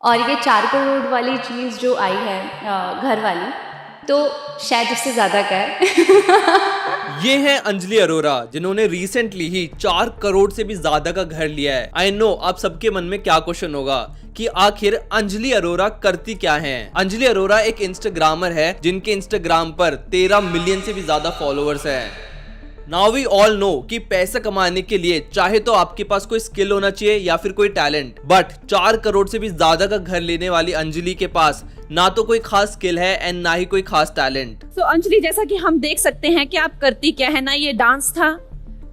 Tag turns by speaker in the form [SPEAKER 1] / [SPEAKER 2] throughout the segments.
[SPEAKER 1] और ये 4 करोड़ वाली चीज़ जो आई है घर वाली, तो शायद उससे ज़्यादा का है।
[SPEAKER 2] ये है अंजलि अरोरा, जिन्होंने रिसेंटली ही 4 करोड़ से भी ज्यादा का घर लिया है। आई नो आप सबके मन में क्या क्वेश्चन होगा कि आखिर अंजलि अरोरा करती क्या हैं? अंजलि अरोरा एक इंस्टाग्रामर है जिनके इंस्टाग्राम पर 13 मिलियन से भी ज्यादा फॉलोअर्स हैं। नाउ वी ऑल नो कि पैसा कमाने के लिए चाहे तो आपके पास कोई स्किल होना चाहिए या फिर कोई टैलेंट, बट 4 करोड़ से भी ज्यादा का घर लेने वाली अंजलि के पास ना तो कोई खास स्किल है एंड ना ही कोई खास टैलेंट।
[SPEAKER 3] तो अंजलि, जैसा कि हम देख सकते हैं कि आप करती क्या है, ना ये डांस था,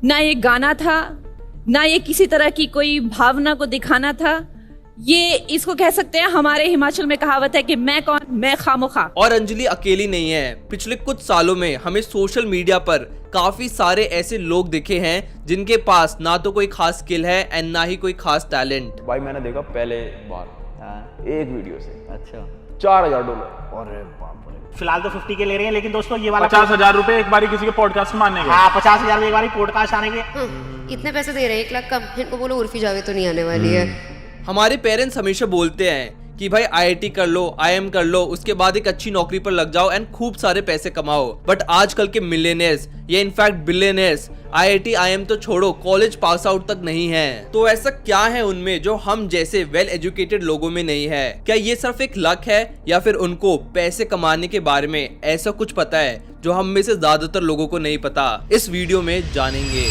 [SPEAKER 3] ना ये गाना था, ना ये किसी तरह की कोई भावना को दिखाना था। ये इसको कह सकते हैं, हमारे हिमाचल में कहावत है कि मैं कौन, मैं खामोखा।
[SPEAKER 2] और अंजलि अकेली नहीं है। पिछले कुछ सालों में हमें सोशल मीडिया पर काफी सारे ऐसे लोग दिखे हैं जिनके पास ना तो कोई खास स्किल है एंड ना ही कोई खास टैलेंट।
[SPEAKER 4] भाई मैंने देखा पहले बार एक वीडियो से
[SPEAKER 5] अच्छा,
[SPEAKER 4] $4,000।
[SPEAKER 5] अरे बाप रे।
[SPEAKER 6] फिलहाल तो 50 के ले रहे हैं, लेकिन दोस्तों ये वाला
[SPEAKER 4] 50,000 रुपए एक बारी किसी के पॉडकास्ट में आने के।
[SPEAKER 6] हाँ, 50,000 में एक बारी पॉडकास्ट आने के।
[SPEAKER 7] इतने पैसे दे रहे हैं, 1 लाख कम। इनको बोलो उर्फी जावेद तो नहीं आने वाली है।
[SPEAKER 2] हमारे पेरेंट्स हमेशा बोलते हैं कि भाई आईआईटी कर लो, आईएम कर लो, उसके बाद एक अच्छी नौकरी पर लग जाओ एंड खूब सारे पैसे कमाओ। बट आजकल के मिलियनेयर्स या इनफैक्ट बिलियनेयर्स आईआईटी आईएम तो छोड़ो, कॉलेज पास आउट तक नहीं है। तो ऐसा क्या है उनमें जो हम जैसे वेल एजुकेटेड लोगों में नहीं है? क्या ये सिर्फ एक लक है या फिर उनको पैसे कमाने के बारे में ऐसा कुछ पता है जो हम में से ज्यादातर लोगों को नहीं पता? इस वीडियो में जानेंगे।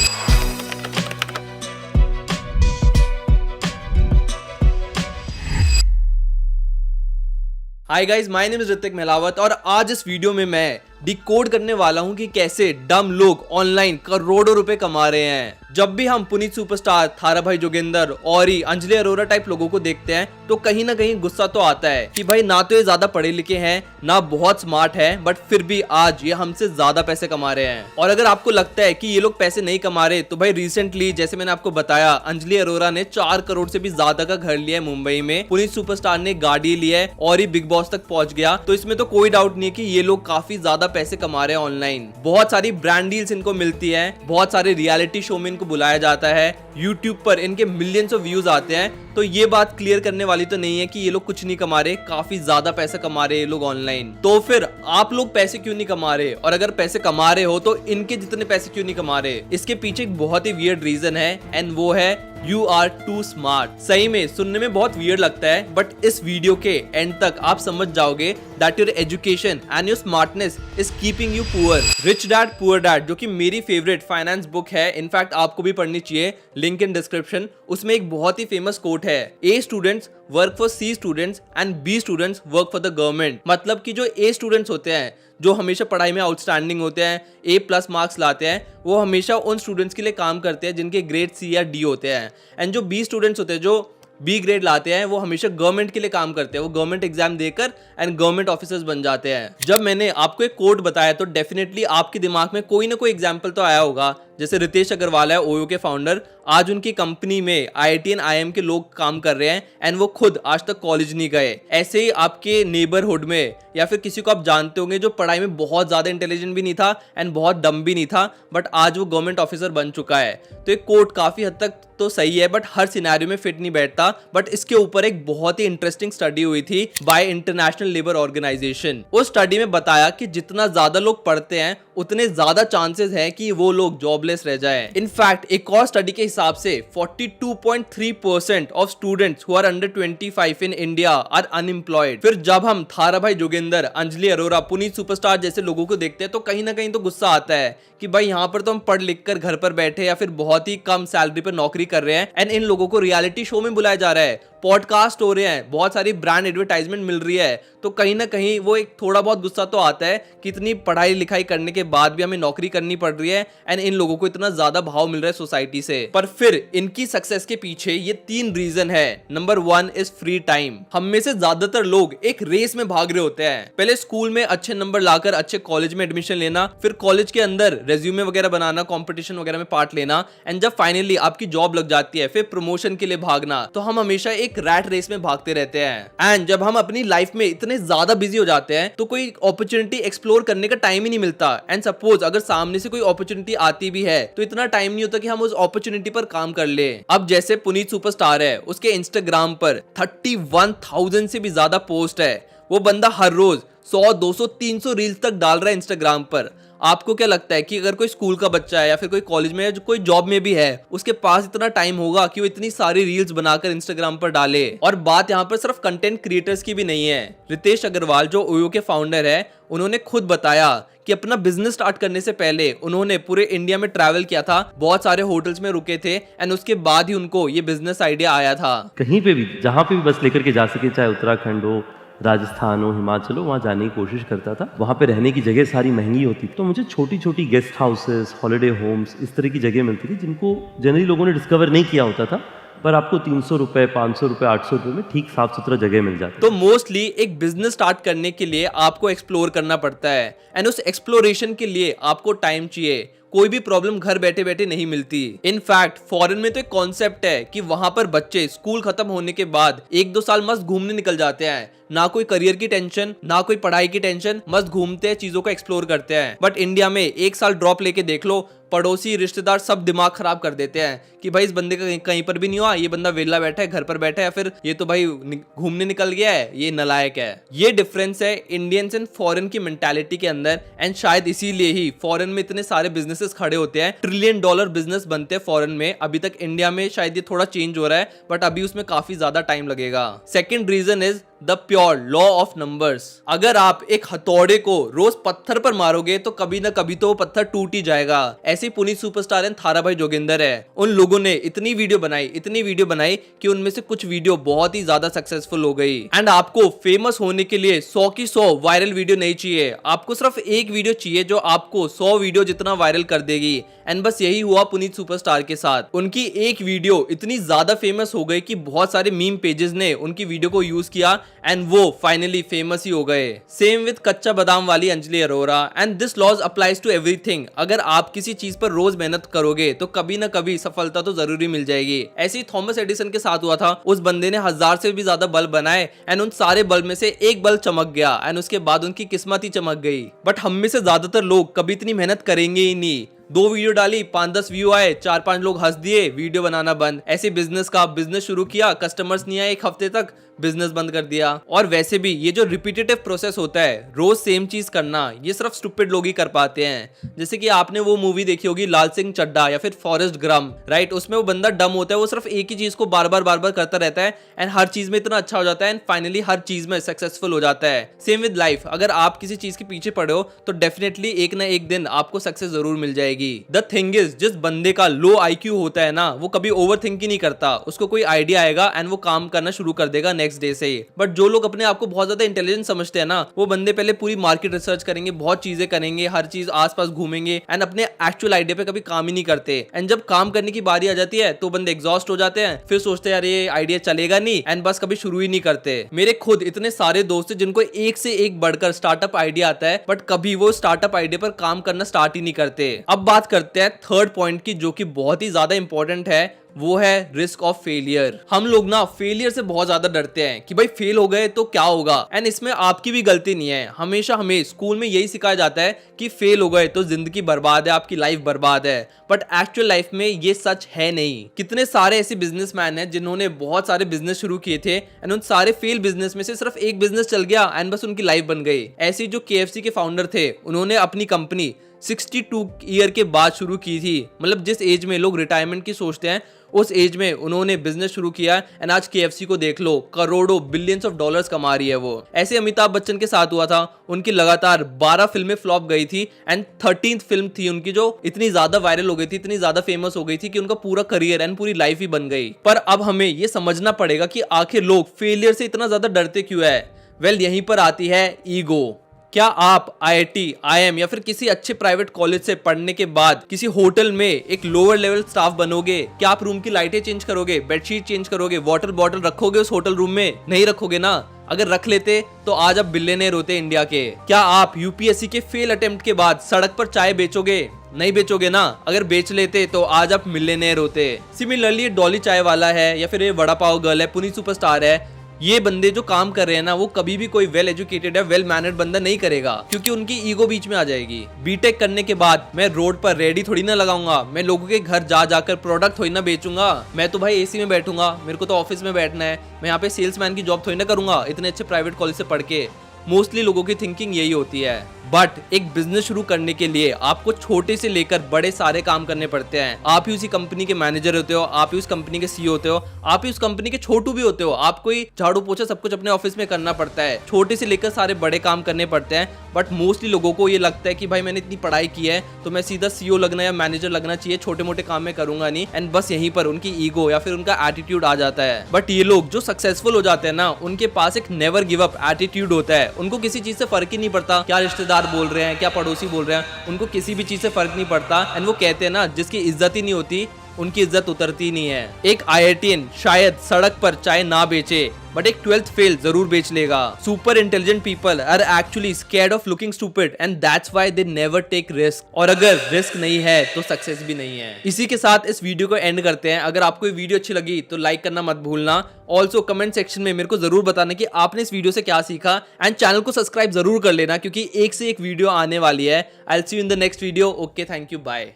[SPEAKER 2] Hi guys, my name is Hrithik Mahlawat और आज इस वीडियो में मैं डिकोड करने वाला हूं कि कैसे डम लोग ऑनलाइन करोड़ों रुपए कमा रहे हैं। जब भी हम पुनीत सुपरस्टार, थारा भाई जोगिंदर और अंजलि अरोरा टाइप लोगों को देखते हैं तो कहीं ना कहीं गुस्सा तो आता है कि भाई ना तो ये ज्यादा पढ़े लिखे हैं, ना बहुत स्मार्ट है, बट फिर भी आज ये हमसे ज्यादा पैसे कमा रहे हैं। और अगर आपको लगता है कि ये लोग पैसे नहीं कमा रहे तो भाई रिसेंटली जैसे मैंने आपको बताया, अंजलि अरोरा ने 4 करोड़ से भी ज्यादा का घर लिया है मुंबई में। पुनीत सुपरस्टार ने गाड़ी लिया है और ही बिग बॉस तक पहुंच गया। तो इसमें तो कोई डाउट नहीं है कि ये लोग काफी ज्यादा पैसे कमा रहे हैं ऑनलाइन। बहुत सारी ब्रांड डील्स इनको मिलती है, बहुत सारे रियलिटी शो में इनको बुलाया जाता है, यूट्यूब पर इनके मिलियंस ऑफ व्यूज आते हैं। तो ये बात क्लियर करने वाली तो नहीं है कि ये लोग कुछ नहीं कमा रहे, काफी ज्यादा पैसा कमा रहे हैं ये लोग ऑनलाइन। तो फिर आप लोग पैसे क्यों नहीं कमा रहे? और अगर पैसे कमा रहे हो तो इनके जितने पैसे क्यों नहीं कमा रहे? इसके पीछे एक बहुत ही वियर्ड रीजन है एंड वो है यू आर टू स्मार्ट। सही में सुनने में बहुत वियर्ड लगता है, बट इस वीडियो के एंड तक आप समझ जाओगे that your education and your smartness is keeping you poor. Rich dad poor dad, जो कि मेरी फेवरेट फाइनेंस बुक है, इनफैक्ट आपको भी पढ़नी चाहिए, लिंक इन डिस्क्रिप्शन। उसमें एक बहुत ही फेमस कोट है, A students work for C students and B students work for the government. मतलब कि जो ए स्टूडेंट्स होते हैं, जो हमेशा पढ़ाई में आउटस्टैंडिंग होते हैं, A+ मार्क्स लाते हैं, वो हमेशा उन स्टूडेंट्स के लिए काम करते हैं जिनके ग्रेड C या D होते हैं। एंड जो B स्टूडेंट्स होते हैं, जो B ग्रेड लाते हैं, वो हमेशा गवर्नमेंट के लिए काम करते हैं। वो गवर्नमेंट एग्जाम देकर एंड गवर्नमेंट ऑफिसर्स बन जाते हैं। जब मैंने आपको एक कोड बताया तो डेफिनेटली आपके दिमाग में कोई ना कोई एग्जाम्पल तो आया होगा। जैसे रितेश अग्रवाल है, ओयो के फाउंडर, आज उनकी कंपनी में आईआईटी एंड आईएम के लोग काम कर रहे हैं एंड वो खुद आज तक कॉलेज नहीं गए। ऐसे ही आपके नेबरहुड में या फिर किसी को आप जानते होंगे जो पढ़ाई में बहुत ज्यादा इंटेलिजेंट भी नहीं था एंड बहुत डम भी नहीं था, बट आज वो गवर्नमेंट ऑफिसर बन चुका है। तो एक कोट काफी हद तक तो सही है, बट हर सिनेरियो में फिट नहीं बैठता। बट इसके ऊपर एक बहुत ही इंटरेस्टिंग स्टडी हुई थी बाय इंटरनेशनल लेबर ऑर्गेनाइजेशन। उस स्टडी में बताया कि जितना ज्यादा लोग पढ़ते हैं उतने ज्यादा चांसेस है कि वो लोग जॉबलेस रह जाएं। इनफैक्ट एक और स्टडी के हिसाब से 42.3% of students who are under 25 in India are unemployed. फिर जब हम थारा भाई जोगिंदर, अंजलि अरोरा, पुनीत सुपरस्टार जैसे लोगों को देखते हैं तो कहीं ना कहीं तो गुस्सा आता है कि भाई यहाँ पर तो हम पढ़ लिख कर घर पर बैठे या फिर बहुत ही कम सैलरी पर नौकरी कर रहे हैं एंड इन लोगों को रियलिटी शो में बुलाया जा रहा है, पॉडकास्ट हो रहे हैं, बहुत सारी ब्रांड एडवर्टाइजमेंट मिल रही है। तो कहीं ना कहीं वो एक थोड़ा बहुत गुस्सा तो आता है कि इतनी पढ़ाई लिखाई करने के बाद भी हमें नौकरी करनी पड़ रही है एंड इन लोगों को इतना ज्यादा भाव मिल रहा है सोसाइटी से। पर फिर इनकी सक्सेस के पीछे ये 3 रीजन है। Number 1 is free time. हम में से ज्यादातर लोग एक रेस में भाग रहे होते हैं। पहले स्कूल में अच्छे नंबर लाकर अच्छे कॉलेज में एडमिशन लेना, फिर कॉलेज के अंदर रेज्यूमे वगैरह बनाना, कॉम्पिटिशन वगैरह में पार्ट लेना, एंड जब फाइनली आपकी जॉब लग जाती है फिर प्रमोशन के लिए भागना। तो हम हमेशा एक एक रैट रेस में भागते रहते हैं। एंड जब हम अपनी लाइफ में इतने ज्यादा बिजी हो जाते हैं तो कोई अपॉर्चुनिटी एक्सप्लोर करने का टाइम ही नहीं मिलता। एंड सपोज अगर सामने से कोई अपॉर्चुनिटी आती भी है तो इतना टाइम नहीं होता कि हम उस अपॉर्चुनिटी पर काम कर ले। अब जैसे पुनीत सुपरस्टार है, उसके इंस्टाग्राम पर 31,000 से भी ज्यादा पोस्ट है। वो बंदा हर रोज 100, 200, 300 रील्स तक डाल रहा है इंस्टाग्राम पर। आपको क्या लगता है कि अगर कोई स्कूल का बच्चा है या फिर कोई कॉलेज में या जो कोई जॉब में भी है, उसके पास इतना टाइम होगा कि वो इतनी सारी रील्स बनाकर इंस्टाग्राम पर डाले? और बात यहाँ पर सिर्फ कंटेंट क्रिएटर्स की भी नहीं है। रितेश अग्रवाल जो ओयो के फाउंडर है, उन्होंने खुद बताया कि अपना बिजनेस स्टार्ट करने से पहले उन्होंने पूरे इंडिया में ट्रैवल किया था, बहुत सारे होटल्स में रुके थे एंड उसके बाद ही उनको ये बिजनेस आइडिया आया था।
[SPEAKER 5] कहीं पे भी जहाँ पे भी बस लेकर के जा सके, चाहे उत्तराखंड हो, राजस्थान हो, हिमाचल हो, वहाँ जाने की कोशिश करता था। वहाँ पे रहने की जगह सारी महंगी होती, तो मुझे छोटी छोटी गेस्ट हाउसेस, हॉलिडे होम्स, इस तरह की जगह मिलती थी जिनको जनरली लोगों ने डिस्कवर नहीं किया होता था, पर आपको 300 रुपए, 500 रुपए, 800 रुपए में ठीक साफ सुथरा जगह मिल जाती है।
[SPEAKER 2] तो मोस्टली एक बिजनेस स्टार्ट करने के लिए आपको एक्सप्लोर करना पड़ता है एंड उस एक्सप्लोरेशन के लिए आपको टाइम चाहिए। कोई भी प्रॉब्लम घर बैठे बैठे नहीं मिलती। इनफैक्ट फॉरेन में तो एक कॉन्सेप्ट है कि वहां पर बच्चे स्कूल खत्म होने के बाद 1-2 साल मस्त घूमने निकल जाते हैं। ना कोई करियर की टेंशन, ना कोई पढ़ाई की टेंशन, मस्त घूमते हैं, चीजों को एक्सप्लोर करते हैं। बट इंडिया में 1 साल ड्रॉप लेके देख लो, पड़ोसी रिश्तेदार सब दिमाग खराब कर देते हैं कि भाई इस बंदे का कहीं पर भी नहीं हुआ, ये बंदा वेला बैठा है, घर पर बैठा है, या फिर ये तो भाई घूमने निकल गया है, ये नालायक है। ये डिफरेंस है इंडियंस एंड फॉरेन की मेंटालिटी के अंदर। एंड शायद इसीलिए ही फॉरेन में इतने सारे बिजनेसेस खड़े होते हैं, $1 ट्रिलियन बिजनेस बनते हैं फॉरेन में। अभी तक इंडिया में शायद ये थोड़ा चेंज हो रहा है, बट अभी उसमें काफी ज्यादा टाइम लगेगा। Second reason is the pure law of numbers. अगर आप एक हथौड़े को रोज पत्थर पर मारोगे तो कभी ना कभी तो वो पत्थर टूट ही जाएगा। ऐसे पुनीत सुपरस्टार एंड थारा भाई जोगिंदर है, उन लोगों ने इतनी वीडियो बनाई कि उनमें से कुछ वीडियो बहुत ही ज्यादा सक्सेसफुल हो गई। एंड आपको फेमस होने के लिए 100 की 100 वायरल वीडियो नहीं चाहिए, आपको सिर्फ एक वीडियो चाहिए जो आपको 100 वीडियो जितना वायरल कर देगी। एंड बस यही हुआ पुनीत सुपरस्टार के साथ। उनकी एक वीडियो इतनी ज्यादा फेमस हो गई कि बहुत सारे मीम पेजेस ने उनकी वीडियो को यूज किया एंड वो फाइनली फेमस ही हो गए। सेम विद कच्चा बादाम वाली Anjali Arora. And this laws applies to everything. अगर आप किसी चीज पर रोज मेहनत करोगे तो कभी ना कभी सफलता तो जरूरी मिल जाएगी। ऐसे ही थॉमस एडिसन के साथ हुआ था। उस बंदे ने 1000 से भी ज्यादा बल्ब बनाए एंड उन सारे बल्ब में से एक बल्ब चमक गया एंड उसके बाद उनकी किस्मत ही चमक गई। बट हम में से ज्यादातर लोग कभी इतनी मेहनत करेंगे ही नहीं। 2 वीडियो डाली, 5-10 व्यू आए, 4-5 लोग हंस दिए, वीडियो बनाना बंद। ऐसे बिजनेस शुरू किया, कस्टमर्स नहीं आए, 1 हफ्ते तक बिजनेस बंद कर दिया। और वैसे भी ये जो रिपीटेटिव प्रोसेस होता है, रोज सेम चीज करना, ये सिर्फ स्टूपिड लोग ही कर पाते हैं। जैसे कि आपने वो मूवी देखी होगी लाल सिंह चड्ढा या फिर फॉरेस्ट गम, राइट? उसमें वो बंदा डम होता है, वो सिर्फ एक ही चीज को बार बार करता रहता है एंड हर चीज में इतना अच्छा हो जाता है एंड फाइनली हर चीज में सक्सेसफुल हो जाता है। सेम विद लाइफ, अगर आप किसी चीज के पीछे पड़े हो तो डेफिनेटली एक ना एक दिन आपको सक्सेस जरूर मिल जाएगी। द थिंग इज, जिस बंदे का लो IQ होता है ना, वो कभी ओवर थिंक ही नहीं करता। उसको कोई आइडिया आएगा एंड वो काम करना शुरू कर देगा नेक्स्ट डे से। बट जो लोग अपने आप को बहुत ज्यादा इंटेलिजेंट समझते हैं ना, वो बंदे पहले पूरी मार्केट रिसर्च करेंगे, बहुत चीजें करेंगे, हर चीज आसपास घूमेंगे एंड अपने एक्चुअल आइडिया पे कभी काम ही नहीं करते। एंड जब काम करने की बारी आ जाती है तो बंदे एग्जॉस्ट हो जाते हैं, फिर सोचते हैं यार ये आइडिया चलेगा नहीं एंड बस कभी शुरू ही नहीं करते। मेरे खुद इतने सारे दोस्त हैं जिनको एक से एक बढ़कर स्टार्टअप आइडिया आता है, बट कभी वो स्टार्टअप आइडिया पर काम करना स्टार्ट ही नहीं करते। अब बात करते हैं थर्ड पॉइंट की, जो कि बहुत ही ज्यादा इंपॉर्टेंट है, वो है रिस्क ऑफ फेलियर। हम लोग ना फेलियर से बहुत ज्यादा डरते हैं कि भाई फेल हो गए तो क्या होगा। एंड इसमें आपकी भी गलती नहीं है। हमेशा हमें स्कूल में यही सिखाया जाता है कि फेल हो गए तो जिंदगी बर्बाद है, आपकी लाइफ बर्बाद है। बट एक्चुअल लाइफ में ये सच है नहीं। कितने सारे ऐसे बिजनेसमैन हैं जिन्होंने बहुत सारे बिजनेस शुरू किए थे एंड उन सारे फेल बिजनेस में से सिर्फ एक बिजनेस चल गया एंड बस उनकी लाइफ बन गई। ऐसे जो KFC के फाउंडर थे, उन्होंने अपनी कंपनी 62 ईयर के बाद शुरू की थी। मतलब जिस एज में लोग रिटायरमेंट की सोचते हैं, उस एज में उन्होंने बिजनेस शुरू किया एंड आज KFC को देख लो, करोड़ों बिलियंस ऑफ डॉलर्स कमा रही है वो। ऐसे अमिताभ बच्चन के साथ हुआ था। उनकी लगातार 12 फिल्में फ्लॉप गई थी एंड 13th फिल्म थी उनकी जो इतनी ज्यादा वायरल हो गई थी, इतनी ज्यादा फेमस हो गई थी कि उनका पूरा करियर एंड पूरी लाइफ ही बन गई। पर अब हमें ये समझना पड़ेगा कि आखिर लोग फेलियर से इतना ज्यादा डरते क्यों है। वेल, यहीं पर आती है ईगो। क्या आप IIT, IIM या फिर किसी अच्छे प्राइवेट कॉलेज से पढ़ने के बाद किसी होटल में एक लोअर लेवल स्टाफ बनोगे? क्या आप रूम की लाइटें चेंज करोगे, बेडशीट चेंज करोगे, वाटर बॉटल रखोगे उस होटल रूम में? नहीं रखोगे ना। अगर रख लेते तो आज आप बिलियनेयर होते इंडिया के। क्या आप UPSC के फेल अटेम्प्ट के बाद सड़क पर चाय बेचोगे? नहीं बेचोगे ना, अगर बेच लेते तो आज आप मिलियनेयर होते। सिमिलरली ये डॉली चाय वाला है या फिर ये वड़ा पाव गर्ल है, पुनीत सुपरस्टार है, ये बंदे जो काम कर रहे हैं ना वो कभी भी कोई वेल एजुकेटेड या वेल मैनर्ड बंदा नहीं करेगा, क्योंकि उनकी ईगो बीच में आ जाएगी। बीटेक करने के बाद मैं रोड पर रेडी थोड़ी ना लगाऊंगा, मैं लोगों के घर जा जाकर प्रोडक्ट थोड़ी ना बेचूंगा। मैं तो भाई एसी में बैठूंगा, मेरे को तो ऑफिस में बैठना है, मैं यहाँ पे सेल्समैन की जॉब थोड़ी ना करूंगा इतने अच्छे प्राइवेट कॉलेज से पढ़ के। मोस्टली लोगों की थिंकिंग यही होती है। बट एक बिजनेस शुरू करने के लिए आपको छोटे से लेकर बड़े सारे काम करने पड़ते हैं। आप ही उसी कंपनी के मैनेजर होते हो, आप ही उस कंपनी के सीईओ होते हो, आप ही उस कंपनी के छोटू भी होते हो। आपको ही झाड़ू पोछा सब कुछ अपने ऑफिस में करना पड़ता है, छोटे से लेकर सारे बड़े काम करने पड़ते हैं। बट मोस्टली लोगों को ये लगता है कि भाई मैंने इतनी पढ़ाई की है तो मैं सीधा सीईओ लगना या मैनेजर लगना चाहिए, छोटे मोटे काम में करूंगा नहीं। एंड बस यहीं पर उनकी ईगो या फिर उनका एटीट्यूड आ जाता है। बट ये लोग जो सक्सेसफुल हो जाते हैं ना, उनके पास एक नेवर गिव अप एटीट्यूड होता है। उनको किसी चीज से फर्क ही नहीं पड़ता क्या रिश्तेदार बोल रहे हैं, क्या पड़ोसी बोल रहे हैं, उनको किसी भी चीज से फर्क नहीं पड़ता। एंड वो कहते हैं ना, जिसकी इज्जत ही नहीं होती उनकी इज्जत उतरती नहीं है। एक IITian शायद सड़क पर चाय ना बेचे बट एक 12th फेल जरूर बेच लेगा। Super intelligent people are actually scared of looking stupid and that's why they never take risk. और अगर रिस्क नहीं है तो सक्सेस भी नहीं है। इसी के साथ इस वीडियो को एंड करते हैं। अगर आपको ये वीडियो अच्छी लगी तो लाइक करना मत भूलना। ऑल्सो कमेंट सेक्शन में मेरे को जरूर बताना कि आपने इस वीडियो से क्या सीखा। एंड चैनल को सब्सक्राइब जरूर कर लेना, क्योंकि एक से एक वीडियो आने वाली है। I will see you in the next video. Okay, thank you, bye.